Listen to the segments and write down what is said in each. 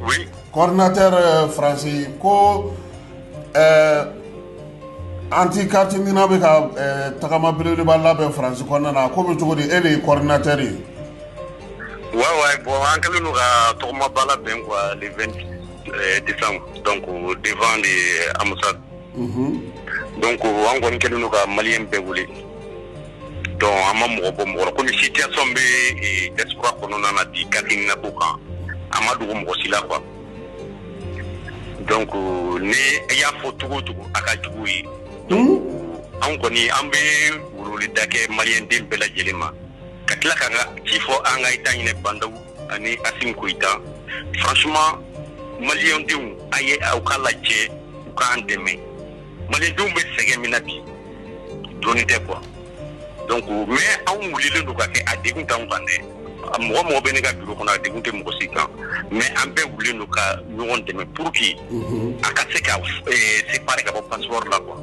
Oui. Coordinateur français ko anti carte ni na be ka tagama bele ba la be France ko na ko be jogodi ele coordinateur yi. Ouais, bon, en quelque sorte, on a bala ben quoi le 20 décembre, donc devant les ambassades. Donc on connaît que nous avons malien bégoulé. Donc on a mon bon mot. Comme situation be diaspora qu'on a dit Catherine Naboka, Amadou Mosila quoi. Donc ne y a photo tout akatouyi. Donc on connaît ambe wuruli dake malien dem bela jelema. Katla kanga kifo anga itanyine bandau ani asim kuita. Franchement malien dem aye aukala che ukandeme. Malien dem be sege minabi. Donite quoi. Donc mais on wulile ndo kake adegun tan bande. Mo mo benega bureau kona adegun te mo sika. Mais ambe wulile ndo ka nyon deme pour qui akase ka séparer ka passeport là quoi.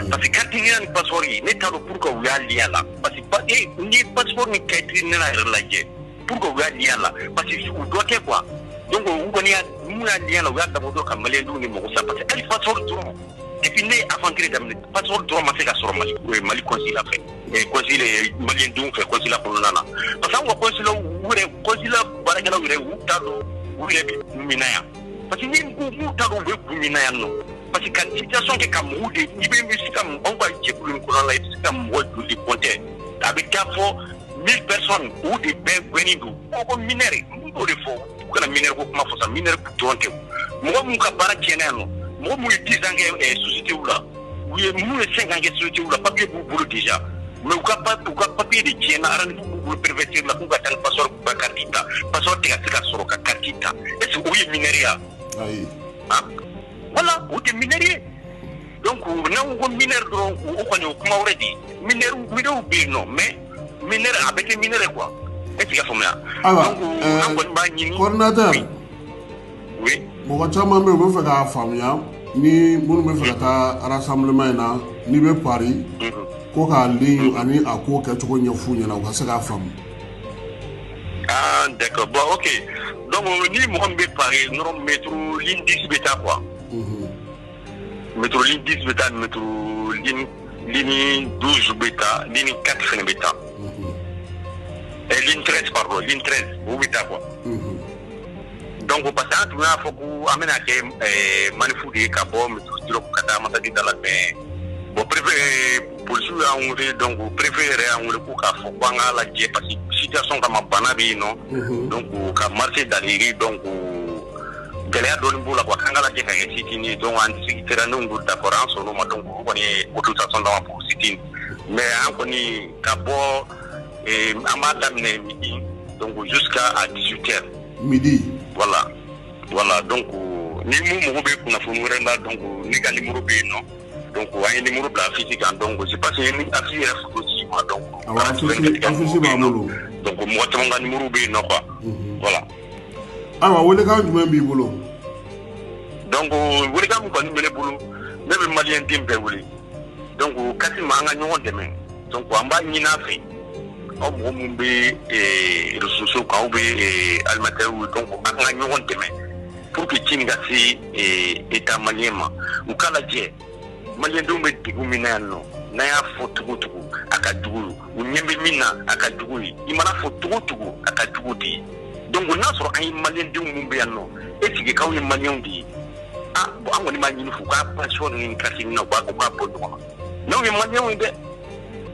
Parce que quand il y a un passeport, il n'est pas pour que vous ayez là. Parce que ni passeport ni Catherine n'a rien là. Pour que vous ayez là. Parce que vous doit quoi. Donc vous connaissez, nous avons lien là, vous avez d'abord comme malien nous ni mon ça parce que elle passeport droit. Et puis né avant que les passeport droit ma fait la sur Mali. Oui Mali consulat fait. Et consulat malien donc fait consulat pour nana. Parce que on consulat ou consulat barakala ou tado ou les minaya. Parce que nous tado ou minaya non. Parce que la situation est comme où des on va dire pour une couronne là, c'est comme moi de compter. Avec 1000 personnes ou des bénis d'eau, on va minérer. On le faut. Pour que la minère comment faut ça minère pour tourner. Moi mon cabara qui est non. Moi mon 10 ans société ou là. Oui, mon 5 ans société ou là papier pour boulot déjà. Mais ou pas papier de qui est là pour pervertir la coupe à tel passeport pour cartita. Passeport t'es à sur la cartita. Est-ce que oui minéria? Oui. Voilà, vous êtes minéré. Donc, nous avons minéré, nous avons dit, minéré ou bien non, mais minéré avec les minérés quoi. Est-ce qu'il y a fait ça? Alors, coordinateur. Oui. Mon chaman me fait la famille, ni mon me fait la rassemblement, ni be Paris, ko ka ligne ani ako ka to nya fu nya na ka se ka fam. Ah, d'accord. Bon, ok. Donc, ni mo be Paris, nous mettre ligne 10 bêta quoi. Métro ligne 10 bêta, métro ligne 12 bêta, ligne 4 bêta. Et ligne 13, pardon, ligne 13, vous bêta quoi. Donc, au passage, il faut qu'on amène à des manifestés, Cabo, métro Stilo, Kata, Matadi, dans la paix. Bon, préférez, pour le suivre, donc, vous préférez un peu qu'à Fokanga, la Dje, parce que situation comme un banabi, non? Donc, qu'à marcher dans les rues, donc, gɛlɛya dɔɔni b'o la quoi k'an ka lajɛ ka kɛ sitini donc an sigitera ne ko d'accord an sɔnn'o ma donc o kɔni ye autorisation d'an ma pour sitini mais an kɔni ka bɔ an b'a daminɛ midi donc jusqu'à 18h. Midi. Voilà donc ni mun mago bɛ kunnafoni wɛrɛ la donc ne ka numéro bɛ yen nɔ donc an ye numéro bila affiche kan donc c'est pas que ni affiche yɛrɛ photo ci ma donc. Affiche b'a bolo. Donc mɔgɔ caman ka numéro bɛ yen nɔ quoi voilà. Alors, vous avez un peu boulot. Donc, vous avez un peu de boulot. Ne be malien dem be wuli. Donc, kasi manga nyon demain. Donc, on va ni na fait. On mo be ressources ka be alimentaire donc anga nyon demain. Pour que tinga si état malien ma. Ou kala je. Malien do be tigumina no. Na ya fotugu akadugu. Unyembe mina akadugu. Imana fotugu akadugu di. Donc on a sur un malien de Mumbiano et qui est un malien dit ah bon on imagine il faut pas passer une casine non pas pour moi non mais malien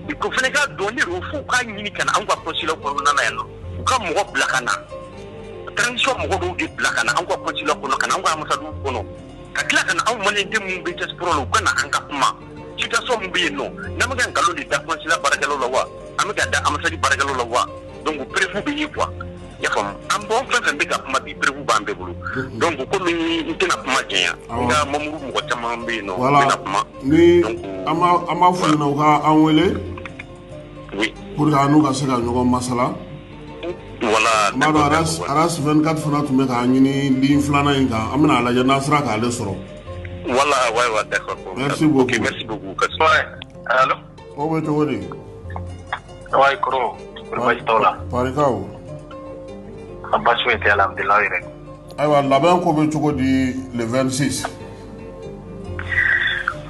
il faut faire que donner au fou quand il can on va passer là pour nana non quand mo blakana transition mo do de blakana on va passer là pour nana on va amsa do kono kakla kana on malien de Mumbi test pro lo kana anka kuma situation Mumbi non na magan kalo de da passer là barakalo la wa amga da amsa di barakalo la wa donc prévu bien quoi. Ya fam am bon fa be ka kuma bi prévu bambe bulu donc comme ni tena kuma genya nga mamuru mo tama be no na kuma ni ama fu na ka anwele oui pour ka nu ka se ka nyogo masala voilà mado aras 24 fana tumbe ka nyini ligne flana inga amna la jana sra ka le soro voilà ouais d'accord merci beaucoup OK merci beaucoup ouais allô o be to wodi ouais koro Parikao. Abasu ete alhamdulillah rek. ayiwa labɛn ko bɛ cogo di le 26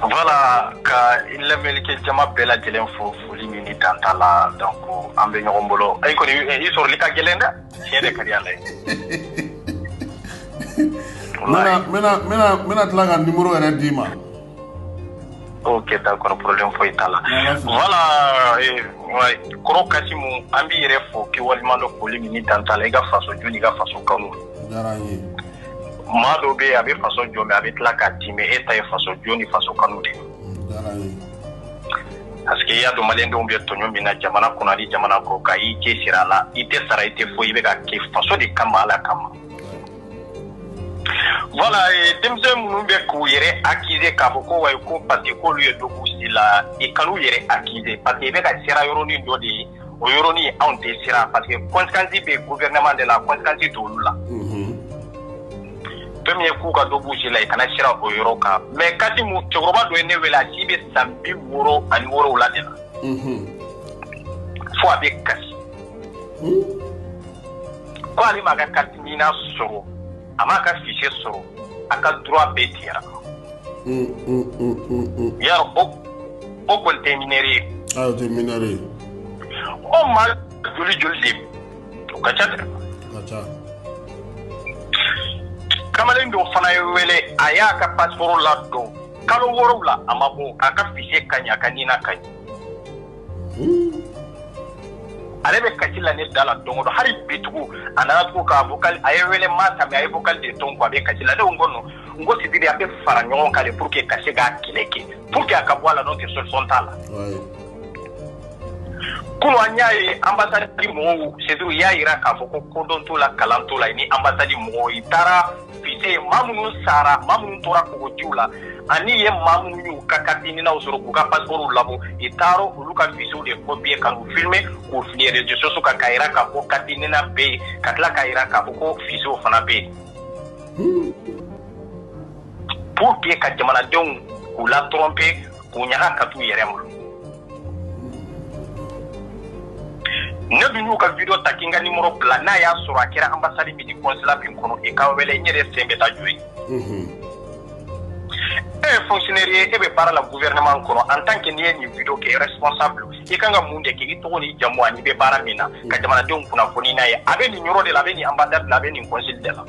voilà ka lamɛnnikɛ jama bɛɛ lajɛlen fo foli min ni danta la donc an bɛ ɲɔgɔn bolo ayi kɔni i sɔrɔli ka gɛlɛn dɛ tiɲɛ de ka di ala ye mena tila ka numéro yɛrɛ d'i ma ok d'accord problème foyi t'a la voilà kɔrɔ kasimu an b'i yɛrɛ fo k'i waliman dɔ foli min ni danta la i ka faso jo n'i ka faso kanu diyara n ye maa dɔ bɛ yen a bɛ faso jɔ mɛ a bɛ tila k'a dimi e ta ye faso jo ni faso kanu de diyara n ye parce que i y'a dɔn maliyɛndenw bɛ tɔɲɔ min na jamana kɔnɔ ani jamana kɔ kan i cɛsiri a la i tɛ sara i tɛ foyi i bɛ ka kɛ faso de kama ala kama voilà denmisɛn minnu bɛ k'u yɛrɛ accuser k'a fɔ ko wayi ko parce que k'olu ye dɔ k'u si la i kan'u yɛrɛ accuser parce que i bɛ ka sira yɔrɔnin dɔ de ye o yɔrɔnin anw tɛ sira parce que conséquence bɛ gouvernement de la conséquence t'olu la fɛn min ye k'u ka dɔ b'u si la i kana sira o yɔrɔ kan mais Kasimu cɛkɔrɔba dɔ ye ne wele a si bɛ san 67 de la fo a bɛ kasi ko ale m'a ka carte mina sɔrɔ a m'a ka fichier sɔrɔ a ka droit bɛɛ tigɛra yarɔ o kɔni tɛ minɛri ye o tɛ minɛri ye o maa joli de o ka ca dɛ kamalen dɔ fana ye wele a y'a ka passeport ladon kalo 6 la a ma bɔ a ka fichier ka ɲi a ka nina ka ɲi ale bɛ kasi la ne da la don o don hali bitugu a nana tugu k'a vocal a ye wele maa ta mais a ye vocal de ton ko a bɛ kasi la ne ko n ko Sidiri a bɛ fara ɲɔgɔn kan de pour que ka se k'a kɛlɛ kɛ pour que a ka bɔ a la n'o tɛ solution t'a la kunun an y'a ye ambassade mɔgɔw Sidiri y'a jira k'a fɔ ko kodɔn t'o la kalan t'o la ni ambassade mɔgɔw i taara fichier maa minnu sara maa minnu tora kogojiw la ani ye maa minnu y'u ka carte minaw sɔrɔ k'u ka passeportw labɔ i taara olu ka fichiers de copier ka n'u filmer k'u fili réseaux sociaux kan k'a jira k'a fɔ carte nina bɛ yen ka tila k'a jira k'a fɔ ko fichiers fana bɛ yen pour que ka jamanadenw k'u la tromper k'u ɲaga ka t'u yɛrɛ ma ne dun y'u ka video ta k'i n ka numéro bila n'a y'a sɔrɔ a kɛra ambassade min ni consulat min kɔnɔ i ka wele n yɛrɛ sen bɛ taa jɔ yen e ye fonctionnaire ye e bɛ baara la gouvernement kɔnɔ en tant que n'i ye nin video kɛ responsable i kan ka mun de kɛ i tɔgɔ n'i jamu ani i bɛ baara min na ka jamanadenw kunnafoni n'a ye a bɛ nin yɔrɔ de la a bɛ nin ambassade la a bɛ nin consul de la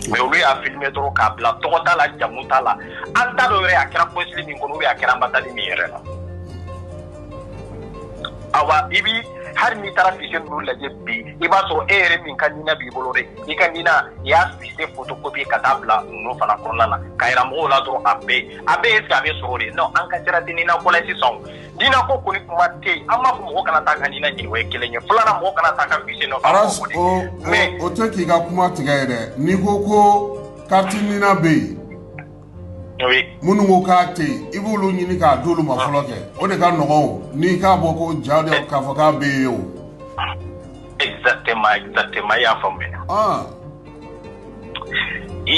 mais olu y'a filmer dɔrɔn k'a bila tɔgɔ t'a la jamu t'a la an t'a dɔn yɛrɛ a kɛra consul min kɔnɔ ou bien a kɛra ambassade min yɛrɛ la awa i bi hali n'i taara fichier ninnu lajɛ bi i b'a sɔrɔ e yɛrɛ min ka nina b'i bolo dɛ i ka nina i y'a fichier photocopie ka taa bila ninnu fana kɔnɔna na ka yira mɔgɔw la dɔrɔn a bɛɛ est ce que a bɛ sɔrɔ de non an ka sira tɛ nina ko la sisan nina ko kɔni kuma tɛ yen an b'a fɔ mɔgɔ kana taa ka nina ɲini o ye kelen ye filanan mɔgɔ kana taa ka fichier nɔfɛ mais o tɛ k'i ka kuma tigɛ yɛrɛ n'i ko carte nina bɛ yen minnu ko k'a tɛ yen i b'olu ɲini k'a d'olu ma fɔlɔ kɛ o de ka nɔgɔn n'i k'a bɔ ko ja de k'a fɔ k'a bɛ yen o exactement i y'a faamuya i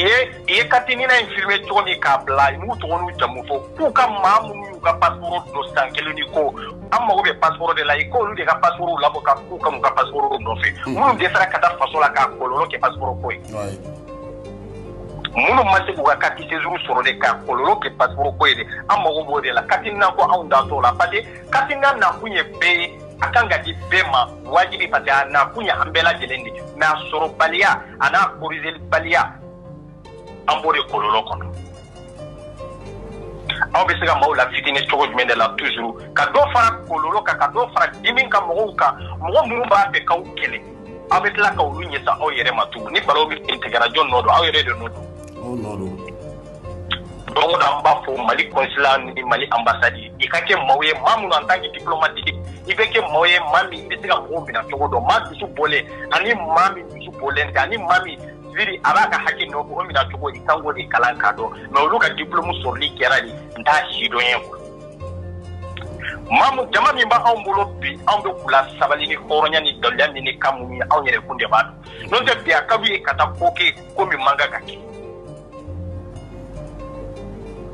ye carte nina in filmer cogo min k'a bila i m'u tɔgɔ n'u jamu fɔ k'u ka maa minnu y'u ka passeport don san kelen ni ko an mago bɛ passeport de la i k'olu de ka passeport labɔ ka k'u ka n'u ka passeport nɔfɛ minnu dɛsɛra ka taa faso la k'a kɔlɔlɔ kɛ passeport ko ye minnu ma se k'u ka carte séjour sɔrɔ de k'a kɔlɔlɔ kɛ passeport ko ye de an mago b'o de la carte nina ko anw dan t'o la parce que carte nina nakun ye bɛɛ ye a kan ka di bɛɛ ma wajibi parce que a nakun ye an bɛɛ lajɛlen de mais a sɔrɔbaliya a n'a corriger-baliya an b'o de kɔlɔlɔ kɔnɔ aw bɛ se ka maaw lafitinin cogo jumɛn de la toujours ka dɔ fara kɔlɔlɔ kan ka dɔ fara dimi kan mɔgɔw kan mɔgɔ minnu b'a fɛ k'aw kɛlɛ aw bɛ tila ka olu ɲɛsin aw yɛrɛ ma tugun ni balo bɛ tigɛra jɔn nɔ don aw yɛrɛ de nɔ don donc an b'a fɔ Mali consulat ni Mali ambassade i ka kɛ maaw ye maa minnu en tant que diplomatique i bɛ kɛ maaw ye maa min bɛ se ka mɔgɔw minɛ cogo dɔn maa dusu bɔlen ani maa min dusu bɔlen tɛ ani maa min Sidiri a b'a ka hakɛ nɔfɛ o minɛ cogo i kan k'o de kalan k'a dɔn mais olu ka diplôme sɔrɔli kɛra de n t'a si dɔn ye jama min b'anw bolo bi anw bɛ k'u la sabali ni hɔrɔnya ni daliya min ni kan minnu ye anw yɛrɛ kun de b'a dɔn n'o tɛ bi a ka d'u ye ka taa ko kɛ ko min man kan ka kɛ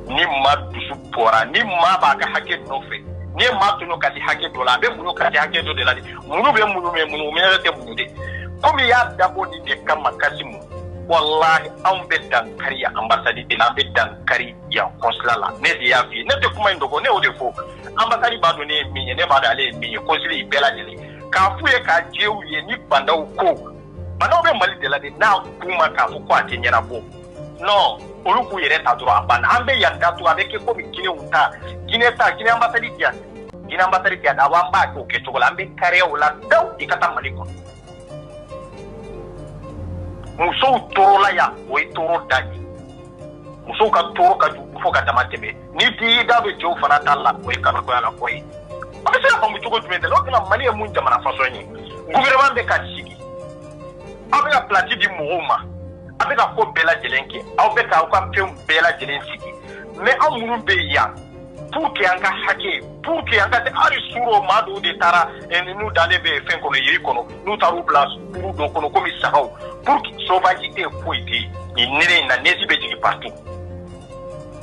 ni maa dusu bɔra ni maa b'a ka hakɛ nɔfɛ ni ye maa tɔɲɔ ka di hakɛ dɔ la a bɛ muɲu ka di hakɛ dɔ de la de muɲu bɛ muɲu mais muɲu minɛ tɛ muɲu de comme il y a d'abord des Kamakasimu, wallahi, on bet dans Kari ambassade de la bet dans Kari ya consulat là. Ne dia fi, ne te comment ndogo ne o defo. Ambassade ba donner mi ne ba d'aller mi consulat ibela dele. Ka fuye ka jewu ye ni banda uko. Bana be mali de la de na kuma ka fu kwa tenyera bo. Non, oluku yere ta dro abana. Ambe yanda to avec ko mi kine unta. Kine ambassade dia. Kine ambassade dia da wamba ko ke to lambe Kari wala daw ikata maliko. Muso toro la ya o toro dani muso ka toro ka ju fo ka damatebe ni di da be jo fana talla o ka ko ala ko yi ba se ba mu tugo jumende lo kana mali mun jamana faso ni gouvernement be ka sigi abe ka plati di muuma abe ka ko bela jelenke abe ka ko pem bela jelen sigi mais amuru be ya pour que anga hake pour que anga ari suro madu de tara en nous d'aller be fen kono yiri kono nous taru place pour do kono comme sahau pour que sauvagité poiti inere na nesi be jigi partout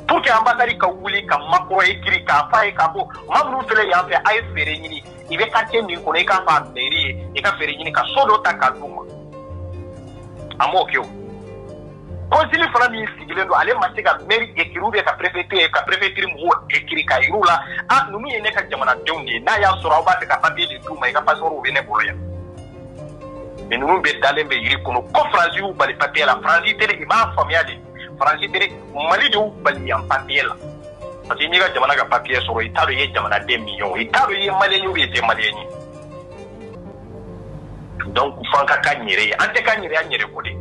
pour que ambassadeur ka wuli ka makro ekiri ka fa e ka bo mamru fele ya fe ay fere nyini ibe ka temi kono e ka fa mairie e ka fere nyini ka sodo ta ka duma amokyo Konsili fana mi sigile ndo ale masika mairie ekirube ka préfecture mo ekiri ka irula a nunu yene ka jamana dewndi na ya sura ba ka papier de duma e ka passeport o bene boloya mais nous be dalé be yiri kono ko franzi ou bali papier la franzi tele ima famiade franzi tele mali de ou bali en papier la parce que ni ga jamana ga papier soro italo ye jamana 2 millions italo ye mali ñu be te mali ni donc fanka kanyere ante kanyere anyere ko de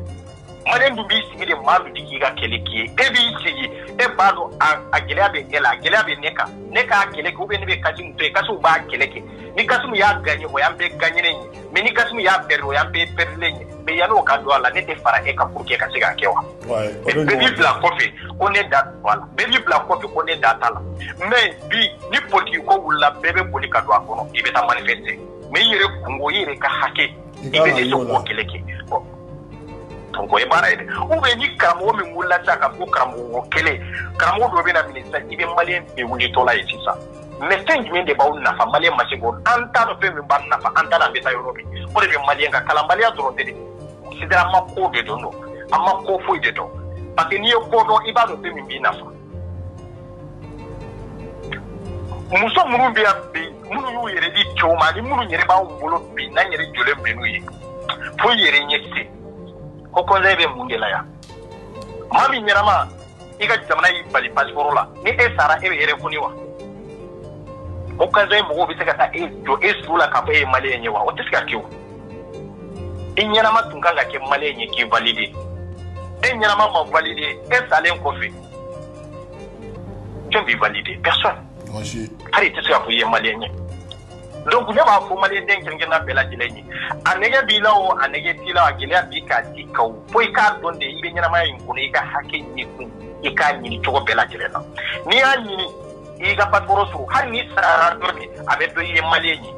mali ndu bi sigide malu dikiga keleki e bi sigi e bado a geleabe neka keleki ube ne be kaji mto e kasu ba keleki ni kasu ya ganye o yambe ganye ni mais ni kasu ya perdre o yambe perdre ni mais yano ka do ala ne te fara e ka pour que ka siga kewa be bla kofi on est dat voilà be bla kofi on est datala mais bi ni politique ko wula bebe politika do akono ibe ta manifester mais yere kungo yere ka hake ibe ne so ko keleki ko e bara ide o be ni kamo mi mulla ta ka ko kamo kele kamo do be na ministre ibe malien be wuli to la yitisa mais tangi mende ba unna fa malien ma sego anta no pe mi banna fa anta na beta europe o be malien ka kala malien do de sidra ma ko de do no amma ko fo de do parce que ni ko do ibado pe mi bina fa muso munu be abi munu yu yere di choma ni munu nyere ba wolo bi na nyere jole benu yi fo yere nyesi ko lebe mundela ya mami nyerama iga jamana yi bali passeport la ni e sara e yere kuniwa o kaze mo bi seka ta e do e sula ka fa e mali nyewa o tiska kiwo nyerama tunganga ke mali nye ki valide e nyerama ma valide e salen ko fi bi valide personne hari tiska fu ye mali nye donc ne ba fo mali den ngena bela jilenyi anege bilawo anege tilawo agele bi ka dikaw boy ka donde ibe nyana may ngune ka hake ni ku ika ni to bela jilena ni ya ni iga passport so har ni sara dormi abe do ye mali ni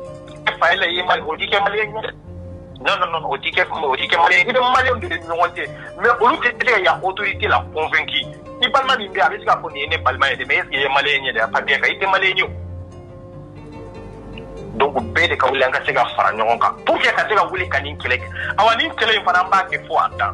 e fa ele ye mali o dike mali ni non o dike mali ni mali on de ni wonte mais olu te ya autorité la convaincu ibalma ni bi abe ska ko ni ne balma de mais ye mali ni de papier ka ite mali ni donc bede ka wuli anga sega fara ñongon ka pour que ka sega wuli kanin kelek awani kele fana mba ke fo anta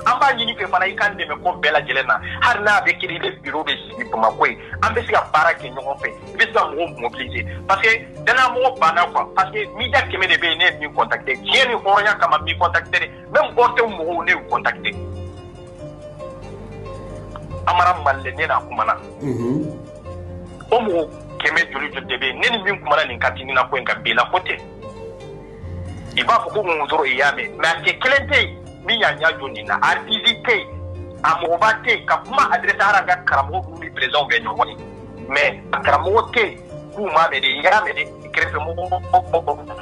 amba ñini fe fana ikande me ko bela jelena har na be kiri le bureau be sigi pour makoy ambe sega barake ñongon fe be sega mo mobiliser parce que dana mo bana quoi parce que mi da keme de be ne mi contacter tieni horonya kama mi contacter même orte mo ne contacter amara malle ne na kumana o mo keme joli debe neni min kumara nin katini na ko en kabila kote iba ko mo zoro iyame ma ke kelente mi ya nya joni na artisite amobate ka kuma adresse haranga karamo mi présent be nyoni mais karamo te kuma be de ya me de krefe mo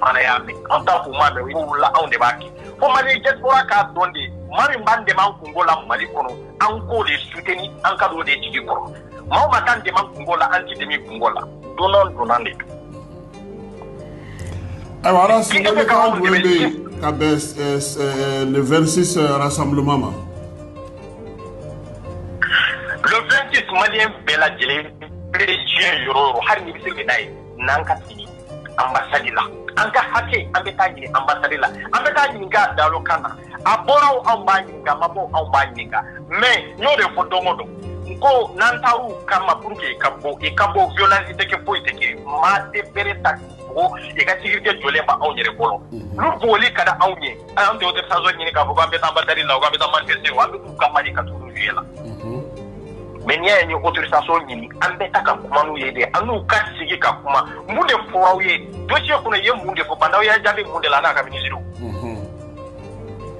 fana ya me anta kuma be wi la on de baki fo mali diaspora ka donde mari mbande man kungola mali kono an ko de soutenir an ka do de tigi kono ma matan de man kungola anti de mi kungola donon de alors là c'est le cas de Kabes le 26 rassemblement le 26 malien bela jele président yoro har ni bi se dai nan ka tini ambassade la an ka hakɛ an bɛ taa ɲini ambassade la an bɛ taa ɲininka Dalo kan na a bɔra anw b'a ɲininka ma bɔ anw b'a ɲininka mais n y'o de fɔ don o don n ko n'an taar'u kama pour que i ka bɔ violence tɛ kɛ foyi tɛ kɛ maa tɛ bere ta ko i ka sécurité jɔlen ba anw yɛrɛ bolo n'u boli ka da anw ye an tɛ autorisation ɲini k'a fɔ k'an bɛ taa ambassade la k'an bɛ taa manifester an bɛ t'u ka mali ka t'u vie la mais n'i y'a ye ni autorisation ɲini an bɛ taa ka kuma n'u ye de an n'u ka sigi ka kuma mun de fɔra aw ye dossier kɔnɔ i ye mun de fɔ banda aw y'a jaabi mun de la n'a ka ministre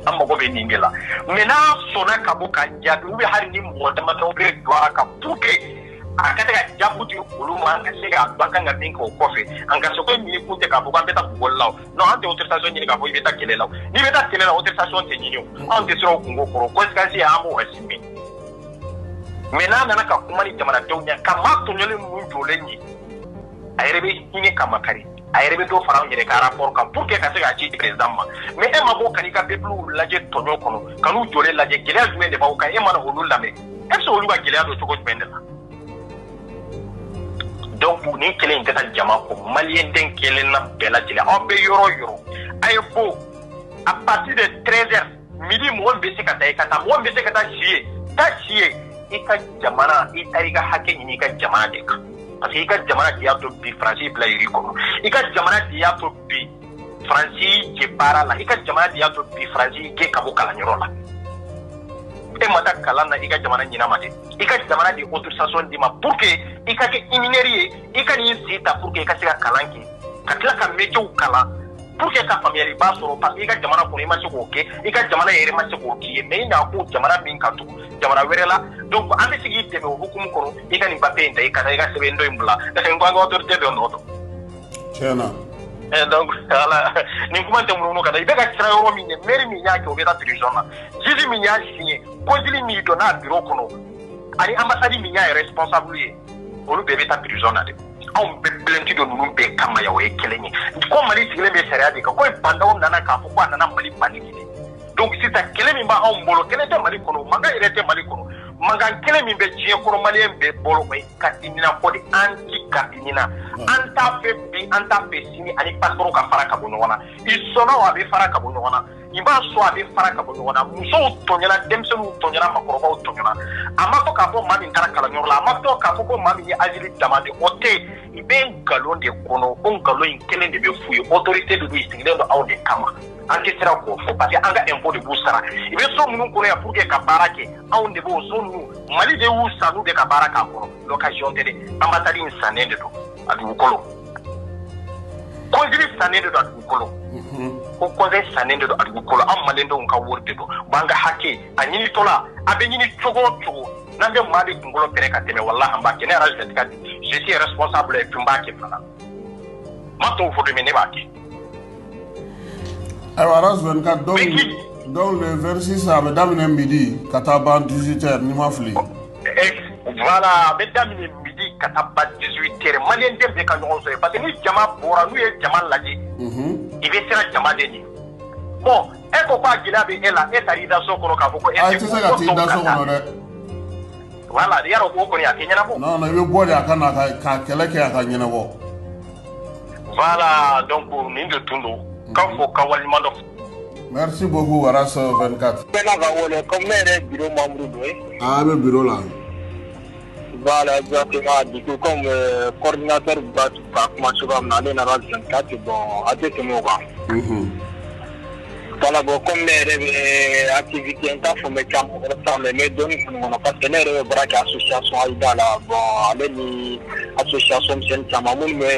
an mago bɛ nin de la mais n'a sɔnna ka bɔ ka jaabi ou bien hali ni mɔgɔ damadɔ bɛ don a kan pour que a ka se ka jaabi di olu ma an ka se ka dɔn kan ka min kɛ o kɔfɛ an ka se ko ɲini kun tɛ k'a fɔ k'an bɛ taa bugɔli la non an tɛ autorisation ɲini k'a fɔ i bɛ taa kɛlɛ la n'i bɛ taa kɛlɛ la autorisation tɛ ɲini o anw tɛ siran o kungo kɔrɔ conséquence ye an b'o assumer mais n'a nana ka kuma ni jamanadenw ɲɛ ka maa tɔɲɔlen ninnu jɔlen ye a yɛrɛ bɛ hinɛ ka makari a yɛrɛ bɛ dɔ fara anw yɛrɛ ka rapport kan pour que ka se k'a ci président ma mais e ma bɔ ka n'i ka peuple lajɛ tɔɲɔ kɔnɔ ka n'u jɔlen lajɛ gɛlɛya jumɛn de b'aw kan e mana olu lamɛn est ce que olu ka gɛlɛya don cogo jumɛn de la donc ni kelen in tɛ taa jama kɔ maliyɛn den kelen na bɛɛ lajɛlen aw bɛ yɔrɔ o yɔrɔ a ye bɔ à partir de 13h midi mɔgɔ min bɛ se ka taa i ka taa mɔgɔ min bɛ se ka taa si ye taa si ye i ka jamana i taara i ka hakɛ ɲini i ka jamana de kan parce que i ka jamana de y'a to bi faransi bila yiri kɔnɔ i ka jamana de y'a to bi faransi jɛ baara la i ka jamana de y'a to bi faransi gɛn ka bɔ kalanyɔrɔ la e ma taa kalan na i ka jamana ɲinama de i ka jamana de autorisation d'i ma pour que i ka kɛ ingénieur ye i ka n'i sen ta pour que i ka se ka kalan kɛ ka tila ka métier kalan pour que ka faamuyali ba sɔrɔ parce que i ka jamana kɔnɔ i ma se k'o kɛ i ka jamana yɛrɛ ma se k'o k'i ye mais i n'a ko jamana min ka tugu jamana wɛrɛ la donc an bɛ se k'i dɛmɛ o hukumu kɔnɔ i ka nin papier in ta i ka taa i ka sɛbɛn dɔ in bila parce que n ko an ka autorité bɛ nɔ dɔn. tiɲɛna. donc ala nin kuma tɛ munumunu ka taa i bɛ ka siran yɔrɔ min ye mairie min y'a kɛ o bɛ taa prison na juge min y'a signé consul min donna a bureau kɔnɔ ani ambassade min y'a responsable ye olu bɛɛ bɛ taa prison na dɛ. anw bɛ plainte don ninnu bɛɛ kama ya o ye kelen ye ko mali sigilen bɛ sariya de kan ko bandaw nana k'a fɔ ko a nana mali banni de donc sisan kɛlɛ min b'anw bolo kɛlɛ tɛ mali kɔnɔ mankan yɛrɛ tɛ mali kɔnɔ mankan kɛlɛ min bɛ diɲɛ kɔnɔ maliyɛn bɛɛ bolo o ye katinina ko de an ti katinina an t'a fɛ bi an t'a fɛ sini ani passeport ka fara ka bɔ ɲɔgɔn na i sɔnna o a bɛ fara ka bɔ ɲɔgɔn na i b'a sɔn a bɛ fara ka bɔ ɲɔgɔn na musow tɔɲɔna denmisɛnninw tɔɲɔna makɔrɔbaw tɔɲɔna a ma fɔ k'a fɔ maa min taara kalanyɔrɔ la a ma fɔ k'a fɔ ko maa min ye asile dama de o tɛ i bɛ nkalon de kɔnɔ o nkalon in kelen de bɛ f'u ye autorité de don i sigilen don aw de kama an tɛ siran k'o fɔ parce que an ka impôt de b'u sara i bɛ so minnu kɔnɔ yan pour que ka baara kɛ anw de b'o so ninnu mali de y'u san n'u de ka baara k'a kɔnɔ location tɛ dɛ ambassade in sannen de don a dugukolo consul sannen de don a dugukolo ko conseil sannen de don a dugukolo an maliyɛndenw ka wari de don b'an ka hakɛ a ɲinitɔla a bɛ ɲini cogo o cogo n'an bɛ maa de kunkolo pɛrɛn ka tɛmɛ walahi an b'a kɛ ne yɛrɛ je suis responsable et puis n b'a kɛ fana ma tɔw fɔ de ne b'a kɛ. ayiwa RAS 24 donc le 26 a bɛ daminɛ midi ka taa ban 18h n'i ma fili. voilà a bɛ daminɛ midi ka taa ban 18h maliyɛn den bɛɛ ka ɲɔgɔn sɔrɔ parce que ni jama bɔra n'u ye jama lajɛ i bɛ siran jama de ɲɛ bon e ko k'a gɛlɛya bɛ e la e taara i da so kɔnɔ k'a fɔ ko e tɛ se ka t'i da so kɔnɔ dɛ. voilà yarɔ o kɔni a tɛ ɲɛnabɔ. non non i bɛ bɔ de a ka na ka kɛlɛ kɛ a ka ɲɛnabɔ. voilà donc nin de tun don k'a fɔ ka waleɲuman dɔ. merci beaucoup RAS 24. bɛɛ n'a ka wele comme ne yɛrɛ ye bureau membre dɔ ye. a bɛ bureau la. voilà exactement du coup comme coordinateur b'a ka kuma cogoya min na ale na RAS 24 bon a tɛ tɛmɛ o kan. voilà bon comme ne yɛrɛ bɛ activité n t'a fɔ n bɛ caman wɛrɛ ta mais n bɛ dɔɔni fana kɔnɔ parce que ne yɛrɛ bɛ baara kɛ association AIDA la bon ale ni association misɛnnin caman minnu bɛ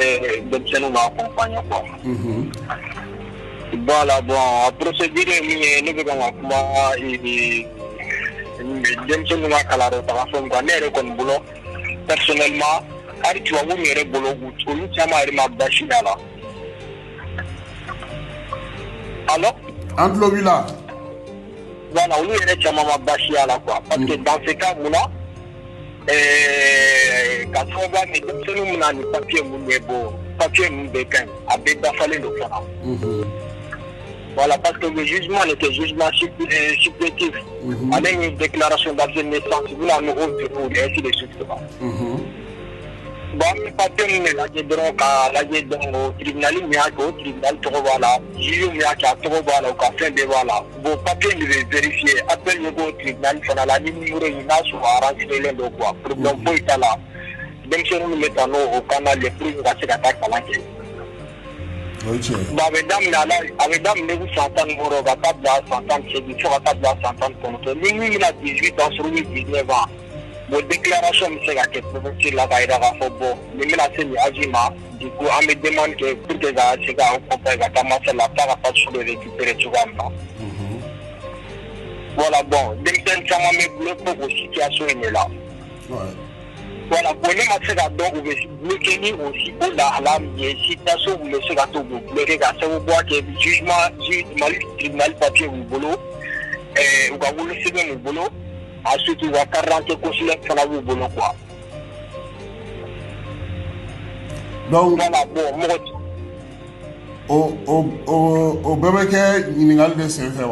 denmisɛnninw accompagner quoi. voilà bon a procédure ye min ye ne bɛ kan ka kuma denmisɛnninw ka kalanyɔrɔ taga fɛnw kan ne yɛrɛ kɔni bolo personnellement hali tubabu min yɛrɛ bolo olu caman yɛrɛ ma basi a la. allo. an tulo b'i la. voilà olu yɛrɛ caman ma basi a la quoi parce que dans ce cas mun na ka sababuya kɛ denmisɛnninw bɛna ni papier mun bɛ bɔ papier ninnu bɛɛ ka ɲi a bɛɛ dafalen don fana. Voilà, parce que le jugement n'était jugement supplétif. Avec une déclaration d'absence de naissance, vous l'avez et ainsi de suite. Bon, papier ne l'a dɔrɔn ka lajɛ donc o tribunal min y'a kɛ o tribunal tɔgɔ b'a la juge min y'a kɛ a tɔgɔ b'a la u ka fɛn bɛɛ b'a la bon papier de bɛ vérifier appel bɛ k'o tribunal fana la ni numéro in n'a sɔrɔ enregistrelen don quoi problème foyi t'a la denmisɛnninw min bɛ taa n'o o kana le pour ka se ka taa kalan kɛ. Bon a bɛ daminɛ san 16 ka taa bila san 18 fo ka taa bila san 19 ni min bɛna 18 ans sɔrɔ ni 19 ans. Bon déclaration bɛ se ka kɛ préfecture la k'a jira k'a fɔ bon nin bɛna se nin âge ma du coup an bɛ demande kɛ pour que ka se ka accompagner ka taa master la taa ka papier de récupérer cogoya min na. Voilà bon denmisɛnnin caman bɛ bloqué o situation in de la. Voilà bon ne ma se ka dɔn u bɛ bloqué ni o lahala min ye situation min bɛ se ka to u bɛ bloqué ka sababuya kɛ jugement Mali tribunal papier b'u bolo u ka wolosɛbɛn b'u bolo. Ensuite, il va 40 consulaires qui sont au quoi. Donc, voilà, bon, au bébé qui n'y a pas de CFA.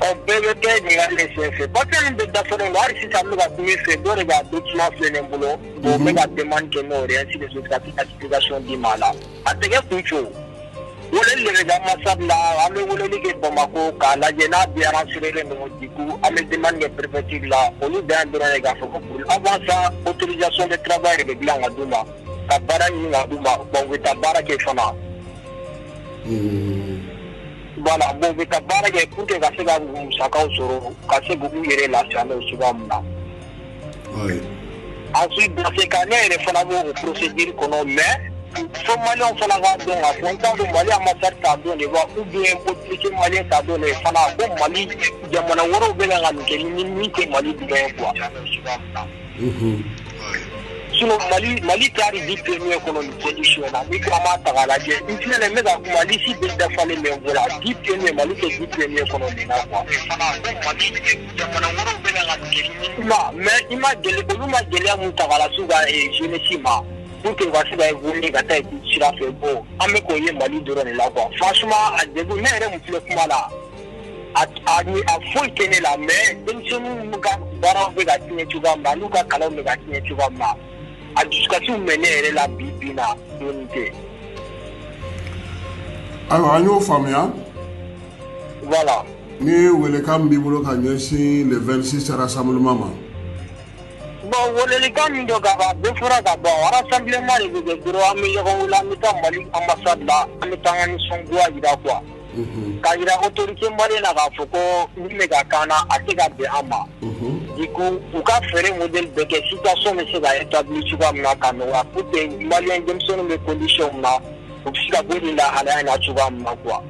Au bébé qui n'y a pas de CFA. Parce que nous devons voir si ça nous a fait de regarder documents sur les boulots, on va demander que nous réussissons les autres applications du mal. À ce que wala le ga masabla ame wala lige Bamako ka la jena bi arrangé no diku ame demande préfecture la on da ndora ga foko pour avant ça autorisation de travail de bilan aduma ka bara ni aduma bon we ta bara ke fana voilà bon we ta bara ke pour que ka se ga musaka usoro ka se bugu yere la chane usubamna oui ensuite dans ces cas là il faut avoir une procédure qu'on met so Malien fana ka dɔn ka fɔ n t'a dɔn Mali ambassade t'a dɔn de wa ou bien politique malien t'a dɔn de fana ko Mali jamana wɛrɛw bɛ ka nin kɛ ni min tɛ Mali dɔrɔn ye quoi. Sinon Mali taari di premier kɔnɔ nin condition na ni ko an b'a ta k'a lajɛ n filɛ nin n bɛ ka kuma lisi bɛɛ dafalen bɛ n bolo a di premier Mali tɛ di premier kɔnɔ nin na quoi. Fana ko Mali jamana wɛrɛw bɛ ka nin kɛ ni mais i ma olu ma gɛlɛya mun ta k'a lase u ka jeunesse ma. Pour que va se ka évoluer ka taa sira fɛ bon an bɛ k'o ye Mali dɔrɔn de la quoi franchement a degun ne yɛrɛ mun filɛ kuma la a foyi tɛ ne la mais denmisɛnninw ka baaraw bɛ ka tiɲɛ cogoya min na n'u ka kalanw bɛ ka tiɲɛ cogoya min na a dusukasiw mɛ ne yɛrɛ la bi na dɔɔnin tɛ. Alors an y'o faamuya. Voilà. Ni welekan b'i bolo ka ɲɛsin le 26 rassemblement ma. Bon, welelikan min do ka ban bɛɛ fɔra ka ban rassemblement de bɛ kɛ dɔrɔn an bɛ ɲɔgɔn wele an bɛ taa Mali ambassade la an bɛ taa an ka nisɔngoya jira quoi ka jira autorité malienne na k'a fɔ ko min bɛ ka k'an na a tɛ ka bɛn an ma du coup u ka fɛɛrɛ modèle bɛɛ kɛ situation bɛ se ka établir cogoya min na ka nɔgɔya pour que malien denmisɛnninw bɛ condition min na u bɛ se ka bɔ nin lahalaya in na cogoya min na quoi.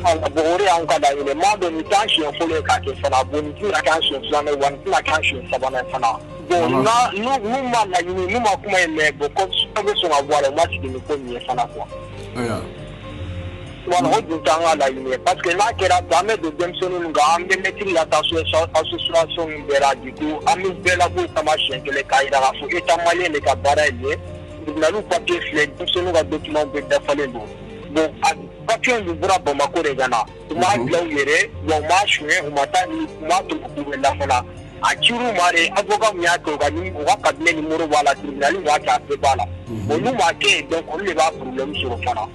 Bon, o de y'anw ka laɲini ye m'a dɔn nin t'an siɲɛ fɔlɔ ye k'a kɛ fana bon nin tɛna k'an siɲɛ filanan ye wa nin tɛna k'an siɲɛ sabanan fana bon n'u ma laɲini n'u ma kuma ye mɛ bon constitution bɛ sɔn ka bɔ a la u ma sigi ni ko min ye fana quoi. Voilà o dun t'an ka laɲini ye parce que n'a kɛra tan an bɛ don denmisɛnninw kan an bɛ mɛtiri la taa association min bɛɛ la du coup an bɛ bɛɛ labɔ kama siɲɛ kelen k'a jira k'a fɔ état malien de ka baara ye nin ye tribunal papier filɛ denmisɛnninw ka document bɛɛ dafalen don. Bon, papier du bras Bamako de Ghana. Tu m'as dit, bon, ma chouette, on m'a dit, ma tout pour la fana. A Chirou Mare, avocat m'a dit, on va pas donner le numéro à la tribunal, on va faire là. Bon, nous marqué, donc on ne va pas problème sur le fana.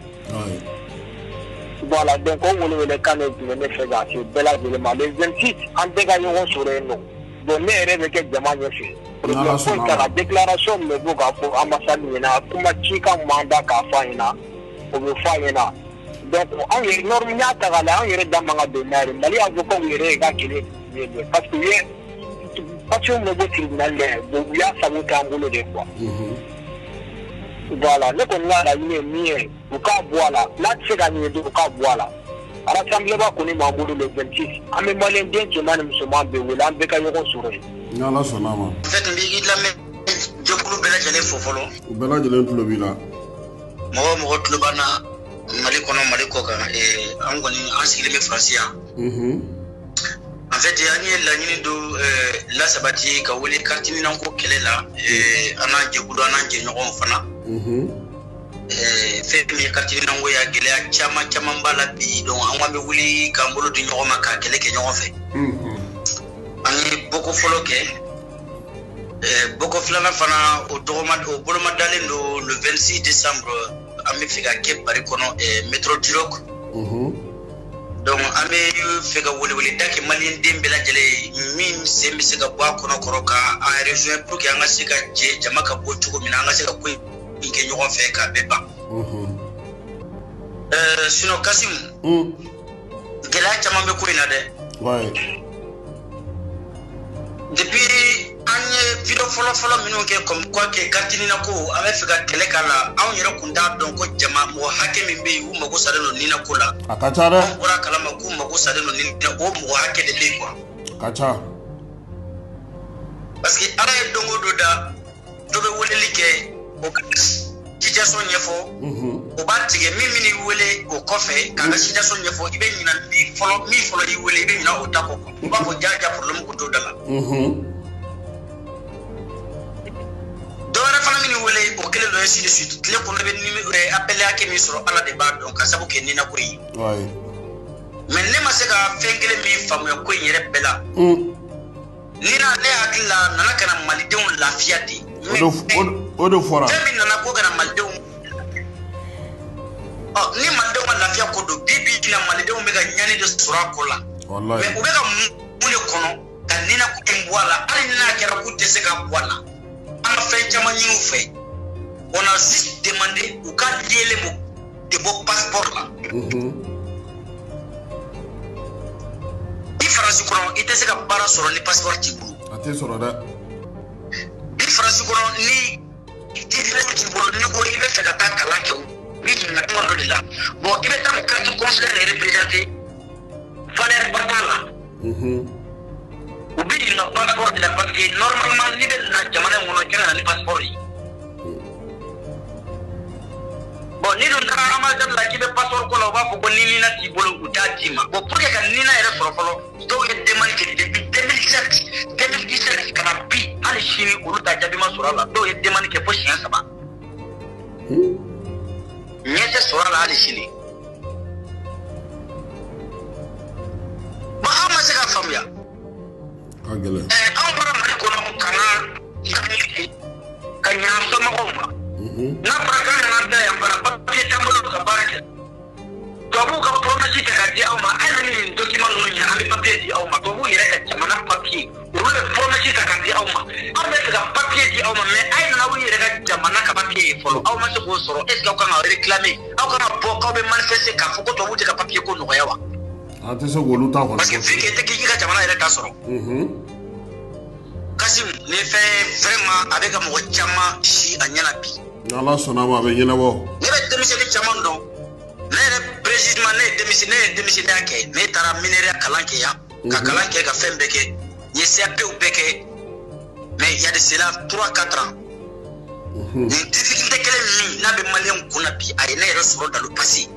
Voilà, donc on voulait les canaux qui venaient faire ça, c'est bel élément. Les 26, en dégageant sur les noms. Bon, mais il y avait quelques demandes ici. La déclaration de l'ambassade, il y a un mandat qu'a fait. O bɛ fɔ a ɲɛna donc anw yɛrɛ norme y'a ta k'a lajɛ anw yɛrɛ da man ka don n'a ye Mali avocat yɛrɛ ka kelen ye parce que u ye papier min bɛ bɔ tribunal la bon u y'a sago k'an bolo de quoi voilà ne kɔni ka laɲini ye min ye u k'a bɔ a la n'a tɛ se ka ɲɛ don u k'a bɔ a la rassemblement kɔni b'an bolo le 26 an bɛ maliyɛn den cɛman ni musoman bɛɛ wele an bɛɛ ka ɲɔgɔn sɔrɔ yen. Ni Ala sɔnn'a ma. En fait n b'i lamɛn jɛkulu bɛɛ lajɛlen fo fɔlɔ. U bɛɛ lajɛlen tulo b'i la. Mɔgɔ mɔgɔ tulo b'an na Mali kɔnɔ Mali kɔ kan an kɔni an sigilen bɛ Faransi yan. En fait an ye laɲini do lasabati ka wele carte minanko kɛlɛ la an n'an jɛkulu an n'an jɛɲɔgɔnw fana. Fɛn min ye carte minanko ya gɛlɛya caman b'a la bi donc an k'an bɛ wuli k'an bolo di ɲɔgɔn ma ka kɛlɛ kɛ ɲɔgɔn fɛ. An ye boko fɔlɔ kɛ Boko Flana Fana au Boloma Dalendo le 26 décembre à Mefika Kep Barikono et Métro Dirok. Donc à Mefika Woli Daki Malien Dembela Jele, Mim Semisega Boakono Koroka, à région pour qu'il y ait un Sika Jamaka Botuko Minanga Sika Kui, Inke Nyon Feka Beba. Sinon Kasim, Gela Chamambe Kouinade. Ouais. Depuis anye video follow minu ke comme quoi que kartinina ko ame fika kele kala an yero kunda don ko jama mo hake min be u mago sare no nina kula akachara ora kala ma ku mago sare no nina o mo hake de be quoi kacha parce que ara e dongo do da do be wole like o situation nyefo o ba tige mimini wole o kofe kanga situation nyefo ibe nyina mi follow yi wole ibe nyina o tako ko ba ko jaja problem ko do dala Dora fana mini wele o kele lo ainsi de suite tile ko be ni appelé à kemi sur ala de ba donc sabu ke ni na ko yi ouais mais ne ma se ka fengele mi famu ko yere bela ni na ne akila nana kana malidon lafiya di odo fora femi nana ko kana malidon ni malidon lafiya ko do bibi na malidon me ga nyani de sura ko la wallahi mais o be ka mule kono kan ni na ko mbwala ali na kera ko tese ka bwala on a fait Jamani fait. On a juste demandé au cas de vos passeports là. France il était que bara sur les passeports type. Attention là. France ni il ko il fait la tâche là que il n'a pas de là. Bon, il est en carte consulaire représenté Valérie Batala. Ubi na passeport de la parce que normalement ni na jamana mono kana ni passeport yi bon ni don dara amal la ki be passeport ko la ba ko ni na ti bolo utati ma bon pour que kan ni na ere folo do ye demande que depuis 2017 kana bi ali shini ulu ta jabi ma sura la do ye demande que fo chien saba nyete sura la ali shini ba ama se ka famia agele on va me kono kana kanya sama goma na prakana na da yamba papier tambolo ka baraka to bu ka promesse ka di awma ani document no nya abi papier di awma to bu yere ka jamana papier o le promesse ka di awma abe ka papier di awma mais ay na wu yere ka jamana ka papier folo awma se ko soro est ce que ka réclamer aw ka bo ka be manifester ka foko to bu ka papier ko no yawa ate so golu ta ko parce que fike te ki ka jamana yere ka soro Kasim ne fait vraiment avec un mot chama si anyana bi Allah sonama be nyina bo ne be demiseni chama ndo ne précisément ne demiseni ake ne tara mineria kalanke ya ka kalanke ka fembeke ni CAP ou beke mais il y a de cela 3-4 ans une difficulté qu'elle mi na be malien kuna bi ay ne resoro dans le passé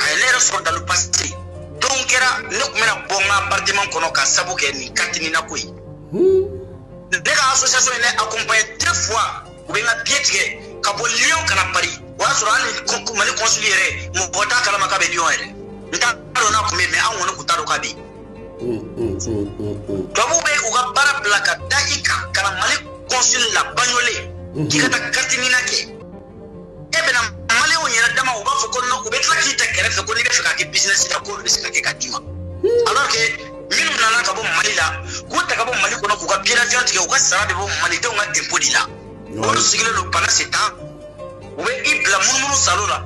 ay ne resoro dans le passé donc era ne kumena bonga appartement kono ka sabu ke ni katini na koyi daga association ne accompagné 3 fois ou bien piétige ka bo Lyon kana Paris wa sura ni mali consulaire mo bota kala makabe Lyon ere nta na ko me an wona ku taro ka bi to mo be uga bara blaka daika kana mali consul la bagnole ki kata katini na ke ebe na mali o nyera dama o ba fo ko no be tla ki ta kere fe ko ni be fika ke business ta ko be sika ke katima alors que minu nana ka bo mali la ko ta ka bo mali ko no ku ka piration tike o ka sara de bo mali de o nga tempo dila o sigile no pana seta o be ibla munu salola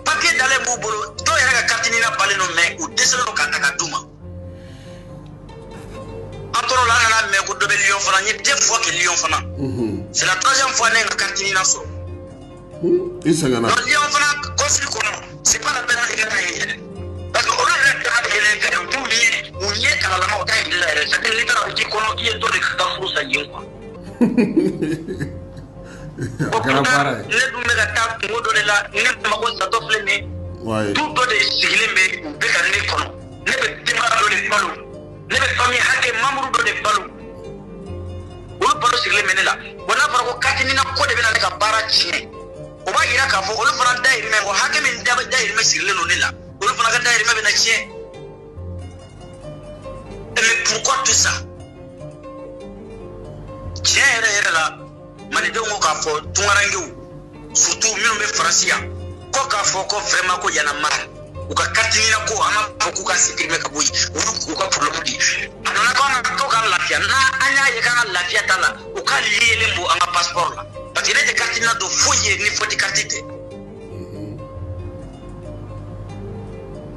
papier dale bo bolo to yera ka katini na bale no me o deselo no ka ta ka duma antoro la na me ko do be Lyon fana ni 2 fois que Lyon fana c'est la 3e fois na ka katini na so isagana non Lyon fana consul ko no c'est pas la peine de gagner parce que on a fait un tout lié on y est à la mort il est ça que les gars qui connaissent qui est dans les carrefours ça y est quoi akara para ne dum mega tap mo do la ne ma ko sa to flene ouais tout do de sigile me be ka ne kono ne be tema do de balu ne be famille hake mamru do de balu o balu sigile me ne la bona fara ko katini na ko de be na ka bara chine o ba ira ka fo o fara dai me o hake min da dai me sigile no ne la o fara ka dai me be na chine mais pourquoi tout ça tiɲɛ yɛrɛ yɛrɛ la malidenw ko k'a fɔ tungarangew surtout minnu bɛ faransi yan ko k'a fɔ ko vraiment ko yana mara u ka carte ɲina ko an b'a fɔ k'u ka supprimer ka bɔ yen olu ka problème di a nana ko ka lafiya n'a an y'a ye k'an ka lafiya t'a la u ka lielen bɔ an ka passeport la parce que ne tɛ carte ɲina don foyi ye ni faute carte tɛ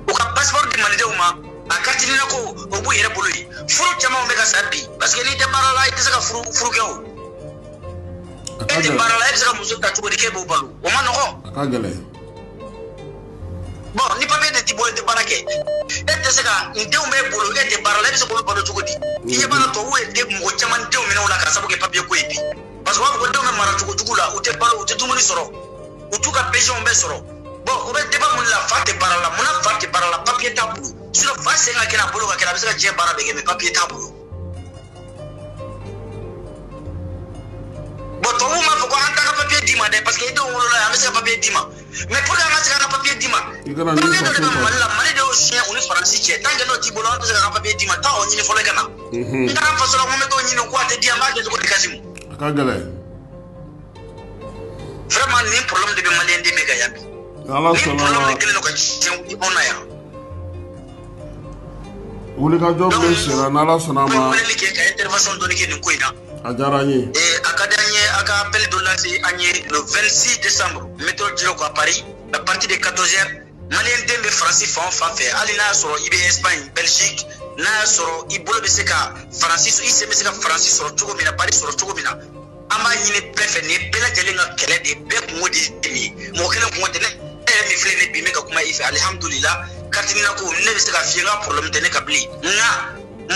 u ka passeport di malidenw ma a carte ɲina ko o b'u yɛrɛ bolo yen furu caman bɛ ka sa bi parce que n'i tɛ baara la i tɛ se ka furu kɛ o e tɛ baara la e bɛ se ka muso ta cogo di k'e b'o balo o ma nɔgɔn a ka gɛlɛn bon ni papier de t'i bolo i tɛ baara kɛ e tɛ se ka n denw b'e bolo e tɛ baara la e bɛ se k'olu balo cogo di i ɲɛ b'a la tubabuw ye mɔgɔ caman denw minɛ u la ka sababu kɛ papier ko ye bi parce que u b'a fɔ ko denw bɛ mara cogo jugu la u tɛ balo u tɛ dumuni sɔrɔ u t'u ka pension bɛɛ sɔrɔ bon u bɛ débat mun la fa tɛ baara la munna fa tɛ baara la papier t'a bolo sinon fa sen ka kɛ a bolo ka kɛ a bɛ se ka diɲɛ baara bɛɛ kɛ mais papier t'a bolo bon tubabuw m'a fɔ ko an t'a ka papier d'i ma dɛ parce que i denw wolola yan an bɛ se ka papier d'i ma mais pour que an ka se ka ka papier d'i ma papier dɔ de bɛ Mali la Mali de y'o siɲɛ u ni Faransi cɛ tant que n'o t'i bolo an tɛ se ka ka papier d'i ma taa o ɲini fɔlɔ i ka na n taara faso la n ko n bɛ t'o ɲini ko a tɛ di an b'a kɛ cogo di Kasimu a ka gɛlɛn vraiment nin problème de bɛ maliyɛn den bɛ ka yan bi ala nin sɔnna problème de kɛlen don ka tiɲɛ anw na yan wulikajɔ bɛ senna n'ala sɔnna n bɛ ma weleli kɛ ka intervention dɔɔni kɛ nin ko in na a diyara n ye a ka di an ye a ka appel dɔ lase an ye le 26 décembre météo dira ko à Paris à partir de 14h maliyɛn den bɛ Faransi fan o fan fɛ hali n'a y'a sɔrɔ i bɛ Espagne Belgique n'a y'a sɔrɔ i bolo bɛ se ka Faransi i sen bɛ se ka Faransi sɔrɔ cogo min na Paris sɔrɔ cogo min na an b'a ɲini bɛɛ fɛ nin ye bɛɛ lajɛlen ka kɛlɛ de ye bɛɛ kungo de ye nin ye mɔgɔ kelen kungo tɛ ne yɛrɛ min filɛ ne bi n bɛ ka kuma i fɛ alihamudulila carte ɲina ko ne bɛ se ka f'i ye n ka problème tɛ ne ka bilen nka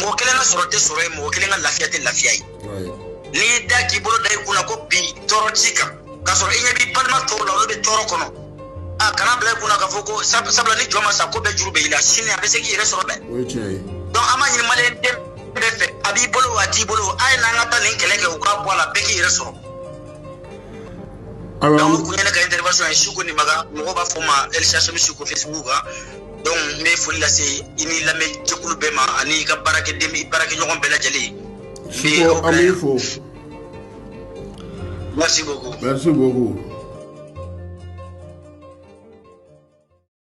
mɔgɔ kelen ka sɔrɔ tɛ sɔrɔ ye mɔgɔ kelen ka lafiya tɛ lafiya ye n'i y'i da k'i bolo da i kunna ko bi tɔɔrɔ t'i kan k'a sɔrɔ i ɲɛ b'i balima tɔw la olu bɛ tɔɔrɔ kɔnɔ kana bila i kunna k'a fɔ ko sabula ni jɔn ma sa ko bɛɛ juru bɛ i la sini a bɛ se k'i yɛrɛ sɔrɔ dɛ o ye tiɲɛ ye donc an b'a ɲini maliyɛn den bɛɛ fɛ a b'i bolo a t'i bolo a ye n'an ka taa nin kɛlɛ kɛ u k'a bɔ a la bɛɛ k'i yɛrɛ sɔrɔ donc kun ye ne ka intervention ye Siko Nimaga mɔgɔw b'a fɔ ma Elshashem Siko Facebook kan donc n bɛ foli lase i ni lamɛnjɛkulu bɛɛ ma ani i ka baarakɛɲɔgɔn bɛɛ lajɛlen Siko an b'i fo merci beaucoup merci beaucoup